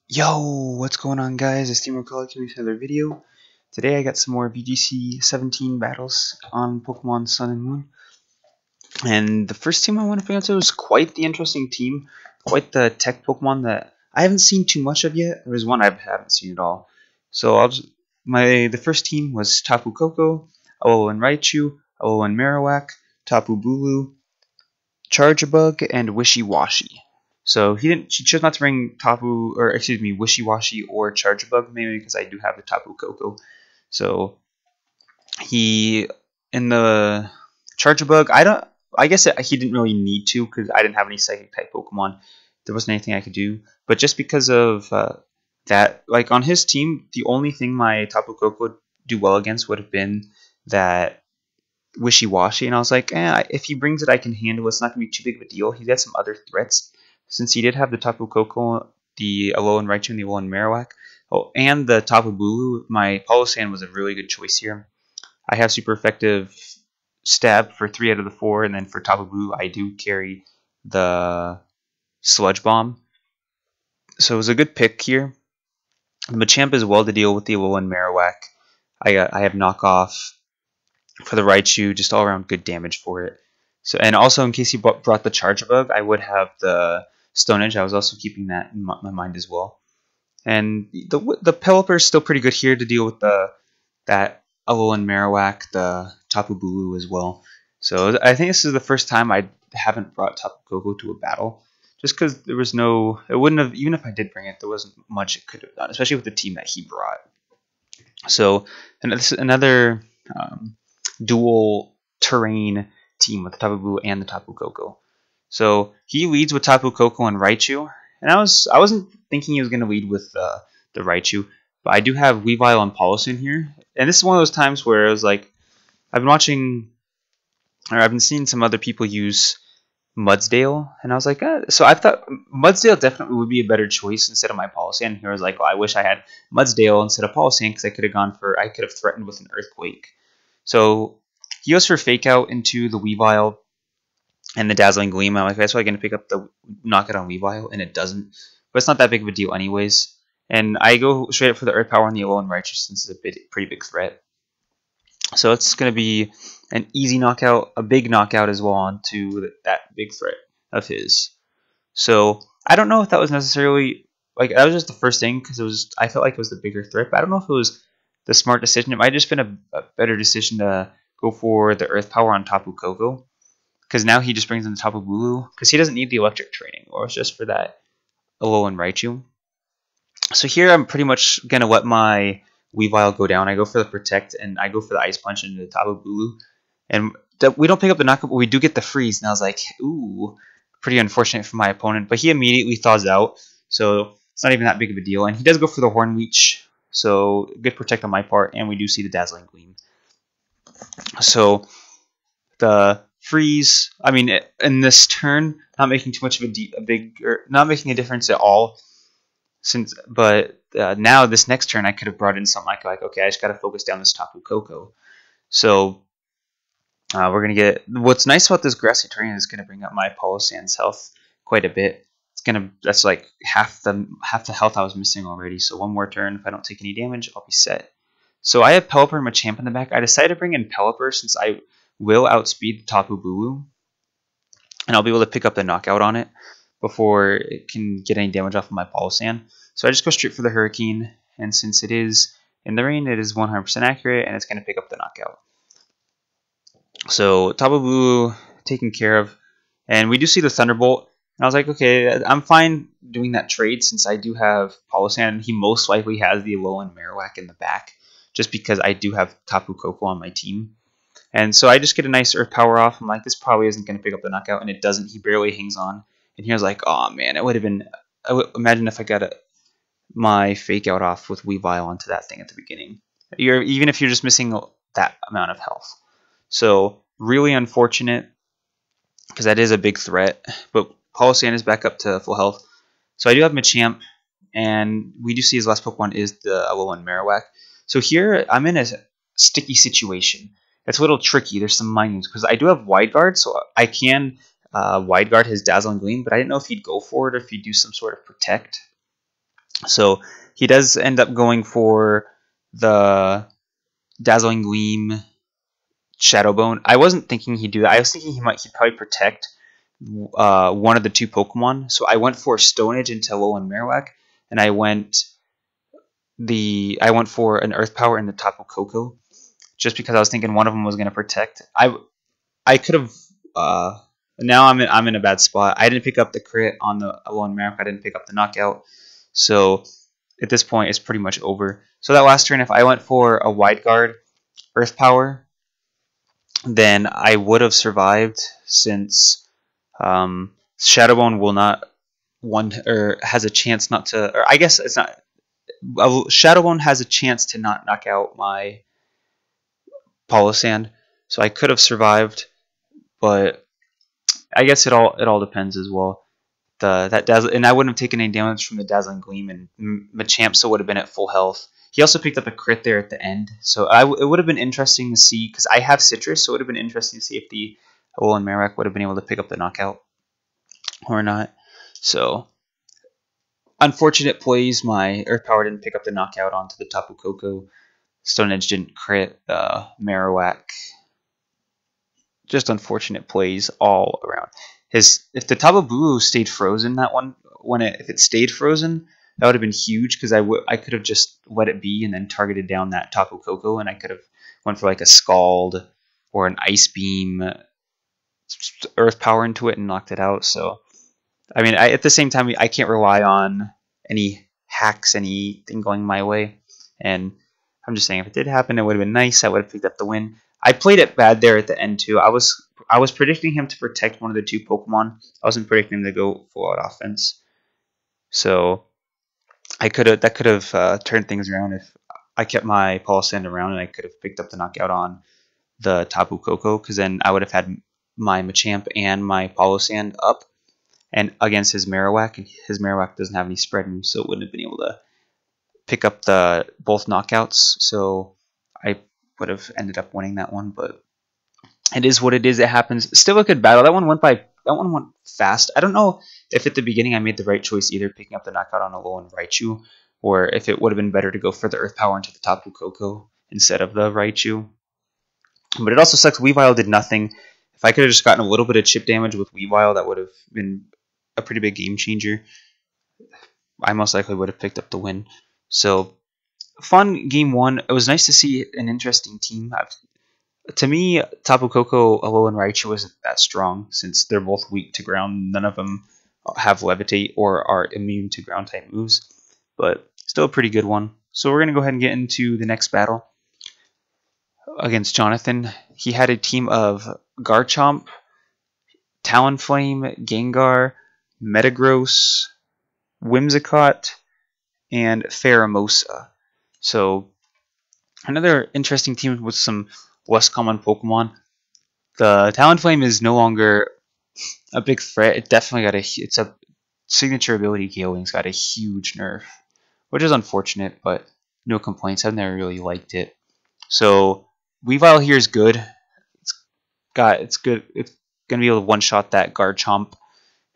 Yo, what's going on, guys? It's Team Collecting with another video. Today I got some more VGC 17 battles on Pokemon Sun and Moon. And the first team I want to bring up to is quite the interesting team, quite the tech Pokemon that I haven't seen too much of yet. There's one I haven't seen at all. So the first team was Tapu Koko, Alolan Raichu, Alolan Marowak, Tapu Bulu, Charjabug, and Wishy Washy. So she chose not to bring Wishy Washy or Charjabug, mainly because I do have the Tapu Koko. So he in the Charjabug, I guess he didn't really need to because I didn't have any Psychic type Pokemon. There wasn't anything I could do, but just because of that, like on his team, the only thing my Tapu Koko would do well against would have been that Wishy Washy, and I was like, if he brings it, I can handle it. It's not gonna be too big of a deal. He got some other threats. Since he did have the Tapu Koko, the Alolan Raichu, and the Alolan Marowak, and the Tapu Bulu, my Palossand was a really good choice here. I have super effective stab for 3 out of the 4, and then for Tapu Bulu, I do carry the Sludge Bomb. So it was a good pick here. The Machamp is well to deal with the Alolan Marowak. I have knockoff for the Raichu, just all around good damage for it. So, and also in case you brought the Charjabug, I would have the Stone Edge. I was also keeping that in my mind as well. And the Pelipper is still pretty good here to deal with that Alolan Marowak, the Tapu Bulu as well. So I think this is the first time I haven't brought Tapu Koko to a battle, just because there was no, it wouldn't have, even if I did bring it, there wasn't much it could have done, especially with the team that he brought. So, and this is another dual terrain team with the Tapu Bulu and the Tapu Koko. So he leads with Tapu Koko and Raichu, and I wasn't thinking he was going to lead with the Raichu, but I do have Weavile and Palossand here, and this is one of those times where I was like, I've been seeing some other people use Mudsdale, and I was like, so I thought Mudsdale definitely would be a better choice instead of my Palossand. Here I was like, well, I wish I had Mudsdale instead of Palossand because I could have threatened with an Earthquake. So he goes for Fake Out into the Weavile and the Dazzling Gleam. I'm like, that's why I'm going to pick up the Knockout on Weavile, and it doesn't. But it's not that big of a deal anyways. And I go straight up for the Earth Power on the Alolan Raichu since it's a pretty big threat. So it's going to be an easy knockout, a big knockout as well onto that big threat of his. So I don't know if that was necessarily, like, that was just the first thing because I felt like it was the bigger threat, but I don't know if it was the smart decision. It might have just been a better decision to go for the Earth Power on Tapu Koko, because now he just brings in the Tapu Bulu, because he doesn't need the Electric Training, or it's just for that Alolan Raichu. So here I'm pretty much going to let my Weavile go down. I go for the Protect, and I go for the Ice Punch into the Tapu Bulu. And we don't pick up the knockup, but we do get the freeze. And I was like, ooh, pretty unfortunate for my opponent. But he immediately thaws out, so it's not even that big of a deal. And he does go for the Horn Leech, so good Protect on my part, and we do see the Dazzling Gleam. So the freeze, I mean, in this turn, not making too much of not making a difference at all. But now this next turn, I could have brought in something like okay, I just got to focus down this Tapu Koko. So we're gonna get. What's nice about this grassy terrain is gonna bring up my Palossand's health quite a bit. That's like half the health I was missing already. So one more turn, if I don't take any damage, I'll be set. So I have Pelipper and Machamp in the back. I decided to bring in Pelipper since I will outspeed the Tapu Bulu, and I'll be able to pick up the knockout on it before it can get any damage off of my Palossand. So I just go straight for the Hurricane, and since it is in the rain, it is 100% accurate, and it's going to pick up the knockout. So Tapu Bulu taken care of, and we do see the Thunderbolt, and I was like, okay, I'm fine doing that trade since I do have Palossand, and he most likely has the Alolan Marowak in the back, just because I do have Tapu Koko on my team. And so I just get a nice Earth Power off. I'm like, this probably isn't going to pick up the knockout, and it doesn't. He barely hangs on. And he was like, oh man, it would have been. Imagine if I got my Fake Out off with Weavile onto that thing at the beginning. Even if you're just missing that amount of health. So really unfortunate because that is a big threat. But Palossand is back up to full health. So I do have Machamp, and we do see his last Pokemon is the Alolan Marowak. So here I'm in a sticky situation. It's a little tricky. There's some minus because I do have Wide Guard, so I can Wide Guard his Dazzling Gleam, but I didn't know if he'd go for it or if he'd do some sort of Protect. So he does end up going for the Dazzling Gleam Shadowbone. I wasn't thinking he'd do that. I was thinking he'd probably protect one of the two Pokemon. So I went for Stone Edge into Alolan Marowak, and I went for an Earth Power in the Tapu Koko, just because I was thinking one of them was going to protect. I could have. Now I'm in a bad spot. I didn't pick up the crit on the Alolan Marowak. I didn't pick up the knockout. So at this point, it's pretty much over. So that last turn, if I went for a Wide Guard Earth Power, then I would have survived, since Shadowbone will not has a chance not to, or I guess it's not. Shadowbone has a chance to not knock out my Sand, so I could have survived, but I guess it all depends as well. And I wouldn't have taken any damage from the Dazzling Gleam, and Machamp still would have been at full health. He also picked up a crit there at the end, so it would have been interesting to see, because I have Citrus, so it would have been interesting to see if the Alolan Marowak would have been able to pick up the knockout or not. So unfortunate plays. My Earth Power didn't pick up the knockout onto the Tapu Koko. Stone Edge didn't crit Marowak. Just unfortunate plays all around. If the Tapu Bulu stayed frozen that one, if it stayed frozen, that would have been huge, because I could have just let it be and then targeted down that Tapu Koko, and I could have went for like a Scald or an Ice Beam Earth Power into it and knocked it out. So I mean, at the same time, I can't rely on any hacks, anything going my way. And I'm just saying, if it did happen, it would have been nice. I would have picked up the win. I played it bad there at the end too. I was predicting him to protect one of the two Pokemon. I wasn't predicting him to go full out offense. So that could have turned things around if I kept my Palossand around, and I could have picked up the knockout on the Tapu Koko, because then I would have had my Machamp and my Palossand up, and against his Marowak, and his Marowak doesn't have any spread moves, so it wouldn't have been able to pick up both knockouts. So I would have ended up winning that one, but it is what it is. It happens. Still a good battle. That one went fast. I don't know if at the beginning I made the right choice, either picking up the knockout on Alolan Raichu, or if it would have been better to go for the Earth Power into the Tapu Koko instead of the Raichu. But it also sucks. Weavile did nothing. If I could have just gotten a little bit of chip damage with Weavile, that would have been a pretty big game changer. I most likely would have picked up the win. So, fun game one. It was nice to see an interesting team. To me, Tapu Koko, Alolan Raichu wasn't that strong, since they're both weak to ground. None of them have Levitate or are immune to ground type moves, but still a pretty good one. So we're going to go ahead and get into the next battle against Jonathan. He had a team of Garchomp, Talonflame, Gengar, Metagross, Whimsicott, and Pheromosa. So another interesting team with some less common Pokemon. The Talonflame is no longer a big threat. It definitely it's a signature ability. Galing's got a huge nerf, which is unfortunate, but no complaints. I've never really liked it. So Weavile here is good. It's good. It's gonna be able to one-shot that Garchomp.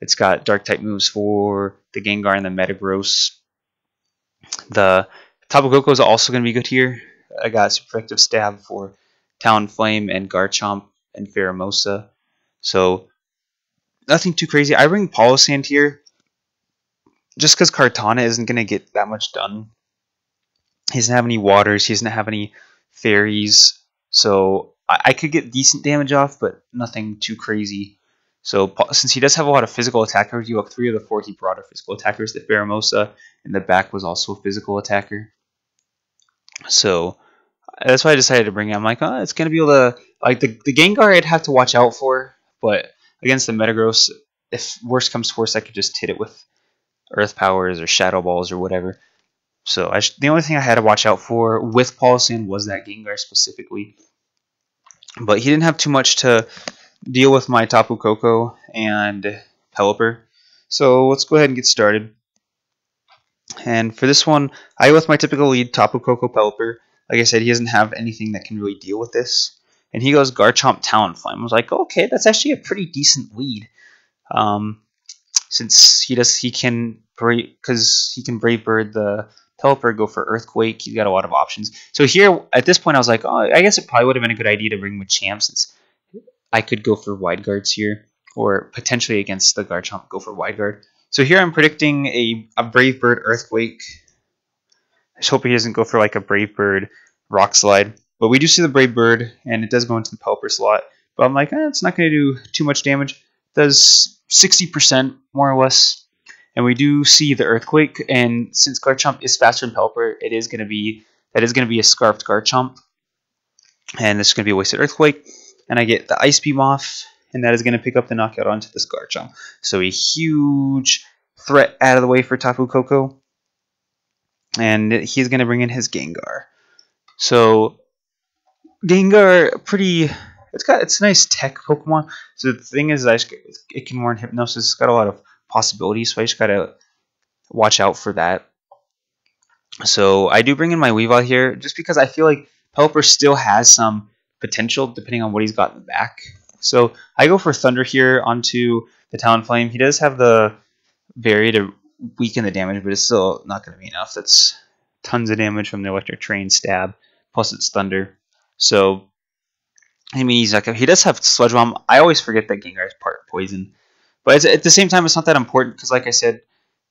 It's got dark type moves for the Gengar and the Metagross. The Tapu Koko is also going to be good here. I got Super Effective Stab for Talonflame and Garchomp and Pheromosa. So nothing too crazy. I bring Palossand here just because Kartana isn't going to get that much done. He doesn't have any waters. He doesn't have any fairies. So I could get decent damage off, but nothing too crazy. So since he does have a lot of physical attackers, you have 3 of the 4 he brought are physical attackers. The Pheromosa in the back was also a physical attacker. So that's why I decided to bring him. I'm like, oh, it's going to be able to... Like, the Gengar I'd have to watch out for, but against the Metagross, if worst comes to worst, I could just hit it with Earth Powers or Shadow Balls or whatever. So the only thing I had to watch out for with Palossand was that Gengar specifically. But he didn't have too much to deal with my Tapu Koko and Pelipper. So let's go ahead and get started. And for this one, I go with my typical lead, Tapu Koko Pelipper. Like I said, he doesn't have anything that can really deal with this. And he goes Garchomp Talonflame. I was like, okay, that's actually a pretty decent lead. since he can brave bird the teleport, go for earthquake. He's got a lot of options. So here at this point I was like, oh, I guess it probably would have been a good idea to bring Machamp, since I could go for wide guards here, or potentially against the Garchomp go for wide guard. So here I'm predicting a Brave Bird earthquake. I just hope he doesn't go for like a Brave Bird rock slide. But we do see the Brave Bird, and it does go into the Pelipper slot. But I'm like, it's not going to do too much damage. It does 60% more or less. And we do see the earthquake, and since Garchomp is faster than Pelipper, that is going to be a scarfed Garchomp, and this is going to be a wasted earthquake. And I get the Ice Beam off, and that is going to pick up the knockout onto this Garchomp. So a huge threat out of the way for Tapu Koko, and he's going to bring in his Gengar. So Gengar, it's a nice tech Pokemon. So the thing is, it can warn Hypnosis. It's got a lot of possibilities, so I just gotta watch out for that. So I do bring in my Weavile here, just because I feel like Pelipper still has some potential, depending on what he's got in the back. So I go for Thunder here onto the Talonflame. He does have the Berry to weaken the damage, but it's still not going to be enough. That's tons of damage from the Electric Train Stab, plus it's Thunder. So I mean, he does have Sludge Bomb. I always forget that Gengar is part Poison, but at the same time, it's not that important because, like I said,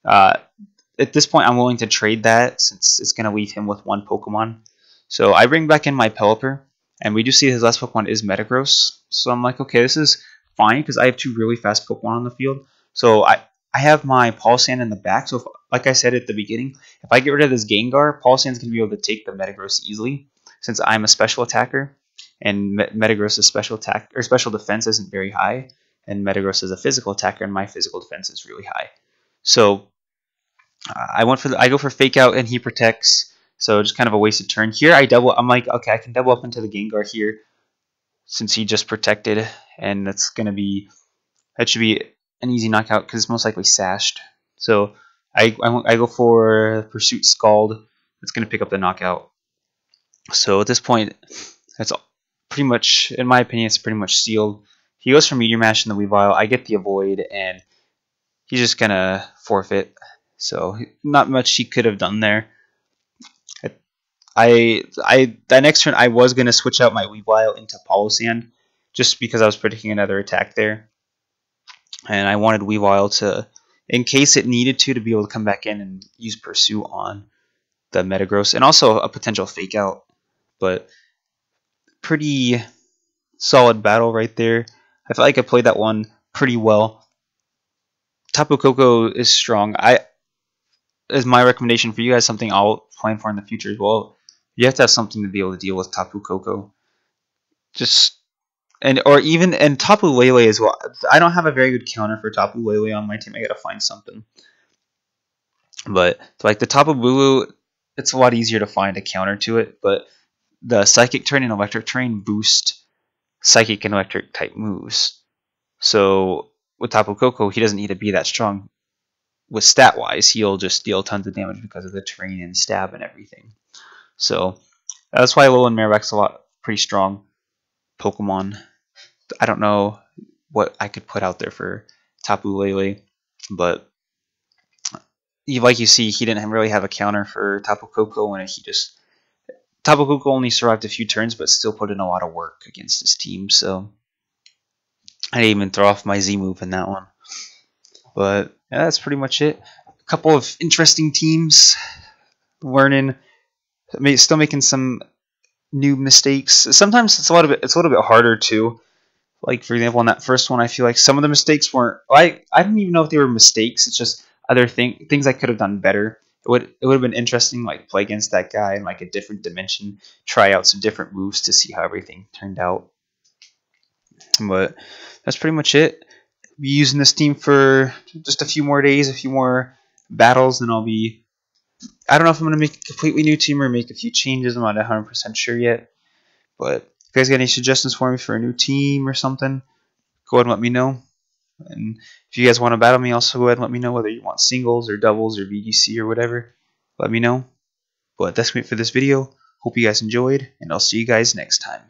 at this point, I'm willing to trade that since it's going to leave him with one Pokemon. So I bring back in my Pelipper, and we do see his last Pokemon is Metagross. So I'm like, okay, this is fine because I have two really fast Pokemon on the field. So I have my Palossand in the back. So like I said at the beginning, if I get rid of this Gengar, Palossand's going to be able to take the Metagross easily since I'm a special attacker, and Metagross's special attack or special defense isn't very high, and Metagross is a physical attacker, and my physical defense is really high. So I go for Fake Out, and he protects. So just kind of a wasted turn here. I'm like, okay, I can double up into the Gengar here since he just protected, and that should be an easy knockout because it's most likely sashed. So I go for Pursuit Scald. It's going to pick up the knockout. So at this point, that's pretty much, in my opinion, it's pretty much sealed. He goes for Meteor Mash in the Weavile. I get the Avoid, and he's just going to forfeit. So not much he could have done there. That next turn, I was going to switch out my Weavile into Palossand just because I was predicting another attack there. And I wanted Weavile to, in case it needed to be able to come back in and use Pursue on the Metagross, and also a potential Fake Out. But pretty solid battle right there. I feel like I played that one pretty well. Tapu Koko is strong. As my recommendation for you guys, something I'll plan for in the future as well. You have to have something to be able to deal with Tapu Koko. And Tapu Lele as well. I don't have a very good counter for Tapu Lele on my team. I gotta find something. But like the Tapu Bulu, it's a lot easier to find a counter to it. But the Psychic Turn and Electric Terrain boost Psychic and Electric type moves. So with Tapu Koko, he doesn't need to be that strong. With stat wise, he'll just deal tons of damage because of the terrain and stab and everything. So that's why Alolan Marowak's pretty strong Pokemon. I don't know what I could put out there for Tapu Lele, but like you see, he didn't really have a counter for Tapu Koko, and Tapu Koko only survived a few turns, but still put in a lot of work against his team. So I didn't even throw off my Z move in that one. But yeah, that's pretty much it. A couple of interesting teams, learning, still making some new mistakes. Sometimes it's a little bit harder too. Like for example, on that first one, I feel like some of the mistakes weren't. I didn't even know if they were mistakes. It's just other things I could have done better. It would have been interesting, like play against that guy in like a different dimension, try out some different moves to see how everything turned out. But that's pretty much it. Be using this team for just a few more days, a few more battles, and I'll be. I don't know if I'm going to make a completely new team or make a few changes. I'm not 100% sure yet. But if you guys got any suggestions for me for a new team or something, go ahead and let me know. And if you guys want to battle me, also go ahead and let me know whether you want singles or doubles or VGC or whatever. Let me know. But that's it for this video. Hope you guys enjoyed, and I'll see you guys next time.